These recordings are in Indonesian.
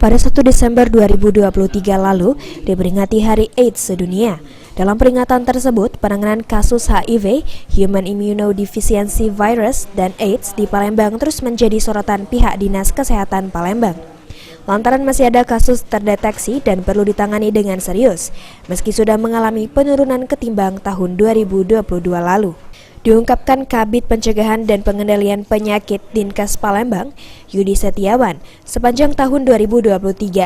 Pada 1 Desember 2023 lalu diperingati Hari AIDS sedunia. Dalam peringatan tersebut, penanganan kasus HIV, Human Immunodeficiency Virus, dan AIDS di Palembang terus menjadi sorotan pihak Dinas Kesehatan Palembang. Lantaran masih ada kasus terdeteksi dan perlu ditangani dengan serius, meski sudah mengalami penurunan ketimbang tahun 2022 lalu. Diungkapkan Kabid Pencegahan dan Pengendalian Penyakit Dinkes Palembang, Yudi Setiawan, sepanjang tahun 2023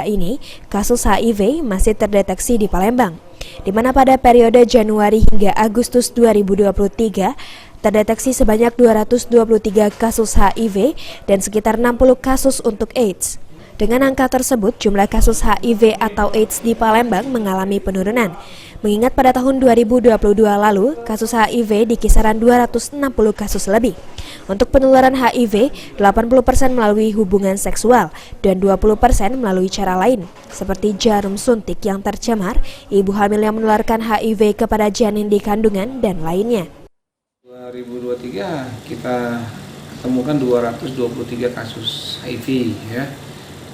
ini, kasus HIV masih terdeteksi di Palembang, di mana pada periode Januari hingga Agustus 2023, terdeteksi sebanyak 223 kasus HIV dan sekitar 60 kasus untuk AIDS. Dengan angka tersebut, jumlah kasus HIV atau AIDS di Palembang mengalami penurunan. Mengingat pada tahun 2022 lalu, kasus HIV di kisaran 260 kasus lebih. Untuk penularan HIV, 80% melalui hubungan seksual dan 20% melalui cara lain, seperti jarum suntik yang tercemar, ibu hamil yang menularkan HIV kepada janin di kandungan, dan lainnya. 2023 kita temukan 223 kasus HIV ya.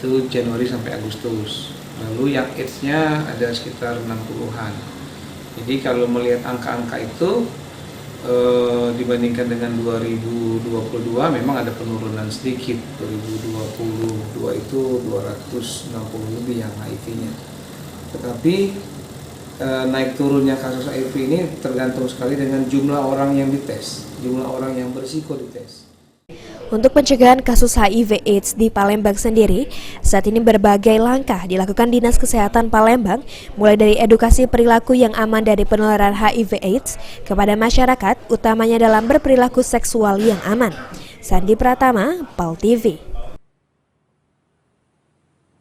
Itu Januari sampai Agustus. Lalu yang AIDS-nya ada sekitar 60-an. Jadi kalau melihat angka-angka itu dibandingkan dengan 2022 memang ada penurunan sedikit. 2022 itu 260 lebih yang HIV-nya. Tetapi naik turunnya kasus HIV ini tergantung sekali dengan jumlah orang yang dites, jumlah orang yang berisiko dites. Untuk pencegahan kasus HIV/AIDS di Palembang sendiri, saat ini berbagai langkah dilakukan Dinas Kesehatan Palembang, mulai dari edukasi perilaku yang aman dari penularan HIV/AIDS kepada masyarakat, utamanya dalam berperilaku seksual yang aman. Sandi Pratama, PAL TV.